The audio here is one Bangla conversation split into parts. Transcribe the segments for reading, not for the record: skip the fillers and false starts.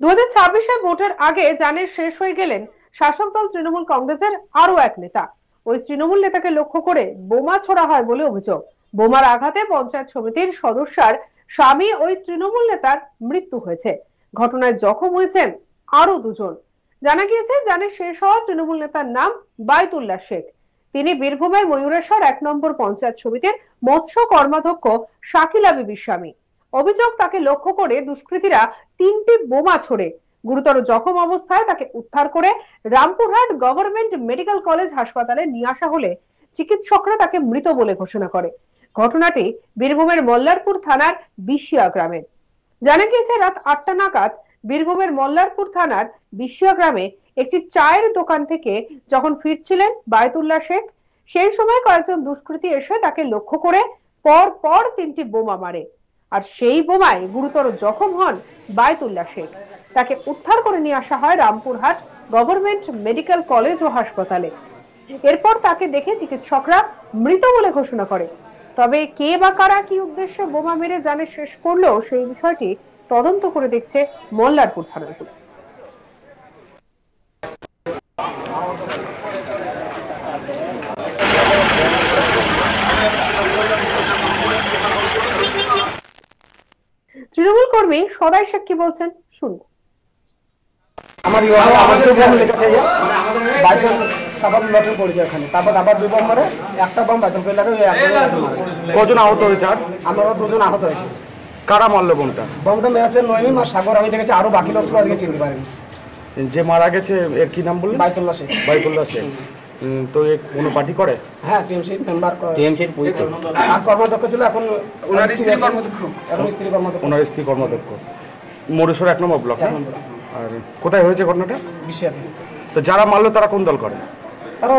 2026-এ ভোটের আগে জানে শেষ হয়ে গেলেন শাসক দল তৃণমূল কংগ্রেসের আরো এক নেতা। ওই তৃণমূল নেতাকে লক্ষ্য করে বোমা ছোড়া হয় বলে অভিযোগ। বোমার আঘাতে পঞ্চায়েত সমিতির সদস্যার স্বামী ওই তৃণমূল নেতার মৃত্যু হয়েছে। ঘটনায় জখম হয়েছেন আরো দুজন। জানা গিয়েছে জানে শেষ হওয়া তৃণমূল নেতার নাম বায়তুল্লাহ শেখ। তিনি বীরভূমের ময়ূরেশ্বর 1 নম্বর পঞ্চায়েত সমিতির মৎস্য কর্মাধ্যক্ষ শাকিলা বিবির স্বামী। অভিযোগ, তাকে লক্ষ্য করে দুষ্কৃতীরা 3টি বোমা ছোড়ে। গুরুতর জখম অবস্থায় তাকে উদ্ধার করে রামপুরহাট গভর্নমেন্ট মেডিকেল কলেজ হাসপাতালে নিয়ে আসা হলে চিকিৎসকরা তাকে মৃত বলে ঘোষণা করে। ঘটনাটি বীরভূমের মল্লারপুর থানার বিশিয়া গ্রামে। জানা গিয়েছে রাত 8টা নাগাদ বীরভূমের মল্লারপুর থানার বিশিয়া গ্রামে একটি চায়ের দোকান থেকে যখন ফিরছিলেন বায়তুল্লাহ শেখ, সেই সময় কয়েকজন দুষ্কৃতী এসে তাকে লক্ষ্য করে পর পর 3টি বোমা মারে। আর সেই বোমায় গুরুতর জখম হন বায়তুল্লাহ শেখ। তাকে উদ্ধার করে নিয়ে আসা হয় রামপুরহাট গভর্নমেন্ট মেডিকেল কলেজ ও হাসপাতালে। এরপর তাকে দেখে চিকিৎসকরা মৃত বলে ঘোষণা করে। তবে কে বা কারা কি উদ্দেশ্যে বোমা মেরে জানে শেষ করলো সেই বিষয়টি তদন্ত করে দেখছে মল্লারপুর থানার পুলিশ। তৃণমূল কর্মী সদাই শেখ কি বলছেন শুনুন। আমার আমাদের বম লেগেছে বাইকের তারপর লটে পড়েছে ওখানে, তারপর আবার 2 বম মারে, একটা বম বাইকের করে লাগে। কজন আহত হয়েছে? আর আমরা 2 জন আহত হয়েছে। কারা মারলো বোমটা? বমটা মেরেছে নইম আর সাগর। আমি দেখেছি, আরো বাকি লোক আজকে চিনতে পারিনি। যে মারা গেছে এর কি নাম বললেন? বায়তুল্লাহ শেখ। বায়তুল্লাহ শেখ। তো এ কোনো পার্টি করে? হ্যাঁ, টিএমসি মেম্বার, টিএমসির পরিচয় আর কর্মাধ্যক্ষ ছিল। এখন ওনার স্ত্রী কর্মাধ্যক্ষ। ওনার স্ত্রী কর্মাধ্যক্ষ ময়ূরেশ্বর 1 নম্বর ব্লক। আর কোথায় হয়েছে ঘটনাটা? বিশিয়াতে। তো যারা মারলো তারা কোন দল করে? তারা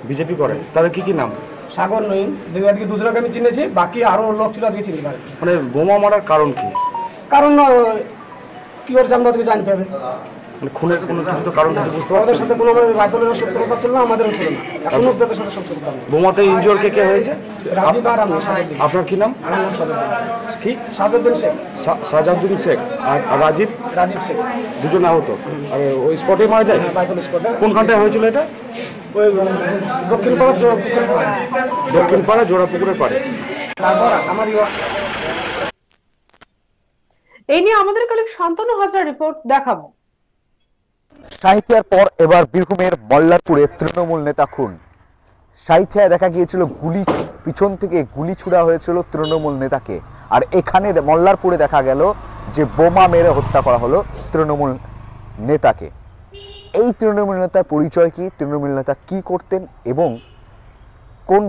বিজেপি করে। তাদের কি নাম? সাগর নইম। আজকে 2 জনকে আমি চিনেছি, বাকি আরো লোক ছিল আজকে চিনতে পারি। মানে বোমা মারার কারণ কি? কারণ কি ওর জানতে হবে, জানতে হবে। মানে খুনের কোনো কিছু তো কারণ কিছু বুঝতে ওদের পারছেন? সাথে কোনো বায়তুল্লাহর শত্রুতা ছিল না, আমাদেরও ছিল না। এখনো ওদের সাথে শত্রুতা নেই। বোমাতে ইনজিওর কে হয়েছে? রাজীব আর আমি। আপনার কি নাম? আমার নাম সাজাউদ্দিন। কি? সাজাউদ্দিন শেখ। সাজাউদ্দিন শেখ। আর রাজীব শেখ। 2 জন আহত। আর ওই স্পটে মারা যায়? বাইতুল স্পটে। কোনখানটায় হয়েছিল এটা? ওই দক্ষিণপাড়া জোড়াপুকুরের পাড়ে। তারপর আমার এই নিয়ে আমাদের কলিগ শান্তনু হাজার রিপোর্ট দেখাবো। সাঁইথিয়ার পর এবার বীরভূমের মল্লারপুরে তৃণমূল নেতা খুন। সাঁইথিয়ায় দেখা গিয়েছিল পিছন থেকে গুলি ছুড়া হয়েছিল তৃণমূল নেতাকে। আর এখানে মল্লারপুরে দেখা গেল যে বোমা মেরে হত্যা করা হলো তৃণমূল নেতাকে। এই তৃণমূল নেতার পরিচয় কি, তৃণমূল নেতা কি করতেন এবং কোন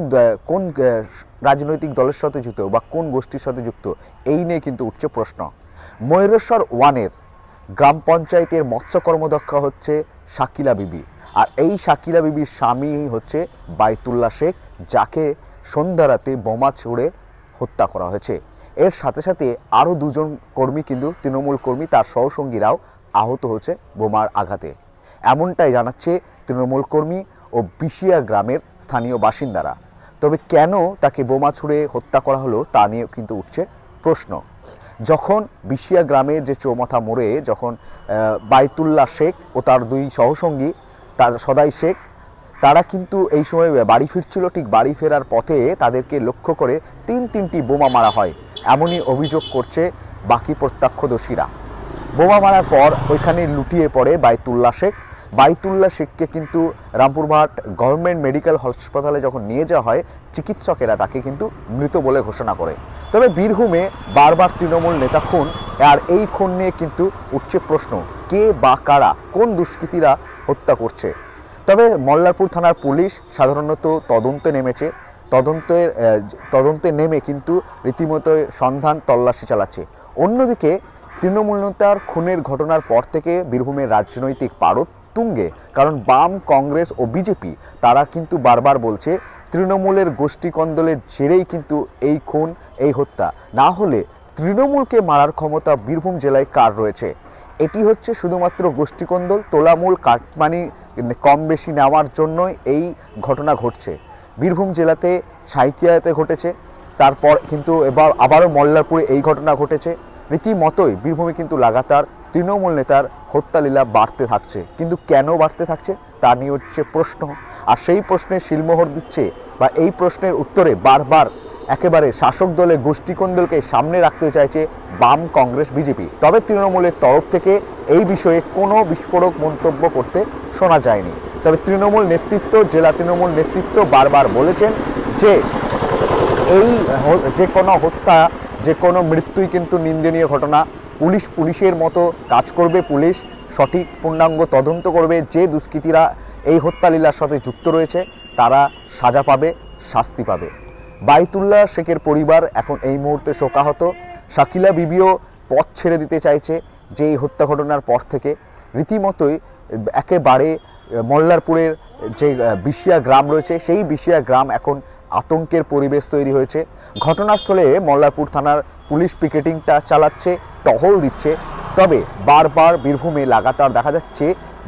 কোন রাজনৈতিক দলের সাথে যুক্ত বা কোন গোষ্ঠীর সাথে যুক্ত, এই নিয়ে কিন্তু উঠছে প্রশ্ন। ময়ূরেশ্বর 1-এর গ্রাম পঞ্চায়েতের মৎস্য কর্মদক্ষা হচ্ছে শাকিলা বিবি। আর এই শাকিলা বিবির স্বামী হচ্ছে বায়তুল্লাহ শেখ, যাকে সন্ধ্যা রাতে বোমা ছুড়ে হত্যা করা হয়েছে। এর সাথে সাথে আরও 2 জন কর্মী, কিন্তু তৃণমূল কর্মী, তার সহসঙ্গীরাও আহত হচ্ছে বোমার আঘাতে। এমনটাই জানাচ্ছে তৃণমূল কর্মী ও বিশিয়া গ্রামের স্থানীয় বাসিন্দারা। তবে কেন তাকে বোমা ছুড়ে হত্যা করা হলো তা নিয়ে কিন্তু উঠছে প্রশ্ন। যখন বিশিয়া গ্রামের যে চৌমাথা মোড়ে যখন বায়তুল্লাহ শেখ ও তার 2 সহসঙ্গী তার সদাই শেখ, তারা কিন্তু এই সময় বাড়ি ফিরছিল, ঠিক বাড়ি ফেরার পথে তাদেরকে লক্ষ্য করে 3টি বোমা মারা হয়, এমনই অভিযোগ করছে বাকি প্রত্যক্ষদর্শীরা। বোমা মারার পর ওইখানে লুটিয়ে পড়ে বায়তুল্লাহ শেখ। বায়তুল্লাহ শেখকে কিন্তু রামপুরহাট গভর্নমেন্ট মেডিকেল হাসপাতালে যখন নিয়ে যাওয়া হয়, চিকিৎসকেরা তাকে কিন্তু মৃত বলে ঘোষণা করে। তবে বীরভূমে বারবার তৃণমূল নেতা খুন, আর এই খুন নিয়ে কিন্তু উঠছে প্রশ্ন, কে বা কারা, কোন দুষ্কৃতীরা হত্যা করছে। তবে মল্লারপুর থানার পুলিশ সাধারণত তদন্তে নেমে কিন্তু রীতিমতো সন্ধান তল্লাশি চালাচ্ছে। অন্যদিকে তৃণমূল নেতার খুনের ঘটনার পর থেকে বীরভূমের রাজনৈতিক পারদ তুঙ্গে, কারণ বাম, কংগ্রেস ও বিজেপি তারা কিন্তু বারবার বলছে তৃণমূলের গোষ্ঠীকন্দলের জেরেই কিন্তু এই খুন, এই হত্যা। না হলে তৃণমূলকে মারার ক্ষমতা বীরভূম জেলায় কার রয়েছে? এটি হচ্ছে শুধুমাত্র গোষ্ঠীকন্দল, তোলামূল কাটমানি কম বেশি নেওয়ার জন্যই এই ঘটনা ঘটছে। বীরভূম জেলাতে সাঁইথিয়াতে ঘটেছে, তারপর কিন্তু এবার আবারও মল্লারপুরে এই ঘটনা ঘটেছে। রীতিমতোই বীরভূমে কিন্তু লাগাতার তৃণমূল নেতার হত্যালীলা বাড়তে থাকছে। কিন্তু কেন বাড়তে থাকছে তা নিয়ে হচ্ছে প্রশ্ন। আর সেই প্রশ্নের শিলমোহর দিচ্ছে বা এই প্রশ্নের উত্তরে বারবার একেবারে শাসক দলের গোষ্ঠীকন্দলকে সামনে রাখতে চাইছে বাম, কংগ্রেস, বিজেপি। তবে তৃণমূলের তরফ থেকে এই বিষয়ে কোনো বিস্ফোরক মন্তব্য করতে শোনা যায়নি। তবে তৃণমূল নেতৃত্ব, জেলা তৃণমূল নেতৃত্ব বারবার বলেছেন যে এই যে কোনো হত্যা, যে কোনো মৃত্যুই কিন্তু নিন্দনীয় ঘটনা। পুলিশের মতো কাজ করবে, পুলিশ সঠিক পূর্ণাঙ্গ তদন্ত করবে। যে দুষ্কৃতীরা এই হত্যালীলার সাথে যুক্ত রয়েছে তারা সাজা পাবে, শাস্তি পাবে। বাইতুল্লাহ শেখের পরিবার এখন এই মুহূর্তে শোকাহত। শাকিলা বিবিও পথ ছেড়ে দিতে চাইছে যে এই হত্যা ঘটনার পর থেকে। রীতিমতোই একেবারে মল্লারপুরের যে বিশিয়া গ্রাম রয়েছে সেই বিশিয়া গ্রাম এখন আতঙ্কের পরিবেশ তৈরি হয়েছে। ঘটনাস্থলে মল্লারপুর থানার পুলিশ পিকেটিংটা চালাচ্ছে, টহল দিচ্ছে। তবে বারবার বীরভূমে লাগাতার দেখা যাচ্ছে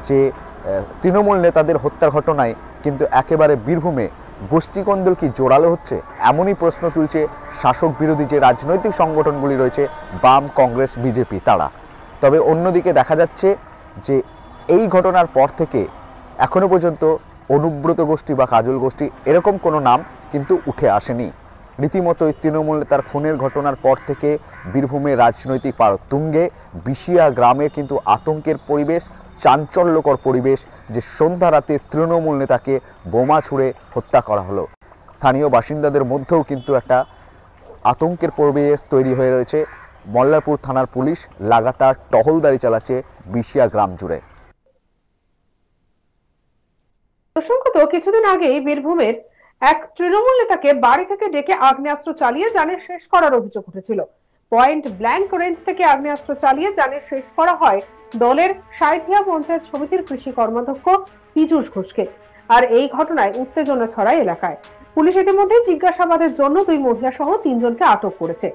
যে তৃণমূল নেতাদের হত্যার ঘটনায় কিন্তু একেবারে বীরভূমে গোষ্ঠীকন্দল কি জোরালো হচ্ছে, এমনই প্রশ্ন তুলছে শাসক বিরোধী যে রাজনৈতিক সংগঠনগুলি রয়েছে, বাম, কংগ্রেস, বিজেপি তারা। তবে অন্যদিকে দেখা যাচ্ছে যে এই ঘটনার পর থেকে এখনো পর্যন্ত অনুব্রত গোষ্ঠী বা কাজল গোষ্ঠী এরকম কোনো নাম কিন্তু উঠে আসেনি। রীতিমতোই তৃণমূল নেতার খুনের ঘটনার পর থেকে বীরভূমে রাজনৈতিক পারদ তুঙ্গে। বিশিয়া গ্রামে কিন্তু আতঙ্কের পরিবেশ, চাঞ্চল্যকর পরিবেশ, যে সন্ধ্যা রাতে তৃণমূল নেতাকে বোমা ছুঁড়ে হত্যা করা হলো। স্থানীয় বাসিন্দাদের মধ্যেও কিন্তু একটা আতঙ্কের পরিবেশ তৈরি হয়ে রয়েছে। মল্লারপুর থানার পুলিশ লাগাতার টহলদারি চালাচ্ছে বিশিয়া গ্রাম জুড়ে। প্রসঙ্গত কিছুদিন আগেই বীরভূমের এক তৃণমূল নেতাকে বাড়ি থেকে ডেকে আগ্নেয়াস্ত্র চালিয়ে জানের শেষ করার অভিযোগ উঠেছিল। পয়েন্ট ব্ল্যাঙ্ক রেঞ্জ থেকে আগ্নেয়াস্ত্র চালিয়ে জানের শেষ করা হয় দলের সাঁইথিয়া পঞ্চায়েত সমিতির কৃষি কর্মাধ্যক্ষ পীযূষ ঘোষকে। আর এই ঘটনায় উত্তেজনা ছড়ায় এলাকায়। পুলিশ ইতিমধ্যে জিজ্ঞাসাবাদের জন্য 2 মহিলা সহ 3 জনকে আটক করেছে।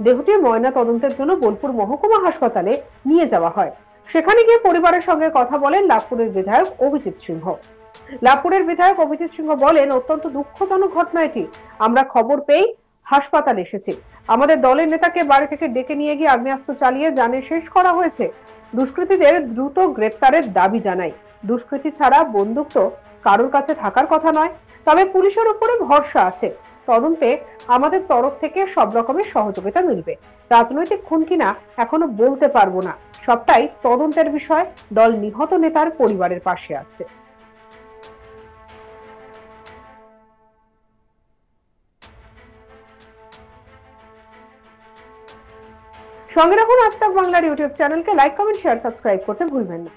দেহটি ময়না তদন্তের জন্য বোলপুর মহকুমা হাসপাতালে নিয়ে যাওয়া হয়। সেখানে গিয়ে পরিবারের সঙ্গে কথা বলেন লাভপুরের বিধায়ক অভিজিৎ সিংহ। লাভপুরের বিধায়ক অভিজিৎ সিংহ বলেন, অত্যন্ত দুঃখজনক ঘটনা এটি। আমরা খবর পেয়ে হাসপাতালে এসেছি। আমাদের দলের নেতাকে বাড়ি থেকে ডেকে নিয়ে গিয়ে আগ্নেয়াস্ত্র চালিয়ে জানে শেষ করা হয়েছে। দুষ্কৃতীদের দ্রুত গ্রেপ্তারের দাবি জানাই। দুষ্কৃতী ছাড়া বন্দুক তো কারোর কাছে থাকার কথা নয়। তবে পুলিশের উপরে ভরসা আছে। তদন্তে আমাদের তরফ থেকে সব রকমের সহযোগিতা মিলবে। রাজনৈতিক খুন কিনা এখনো বলতে পারবো না, সবটাই তদন্তের বিষয়। দল নিহত নেতার পরিবারের পাশে আছে। সঙ্গে রাখুন আজ তাক বাংলার ইউটিউব চ্যানেলকে। লাইক, কমেন্ট, শেয়ার, সাবস্ক্রাইব করতে ভুলবেন না।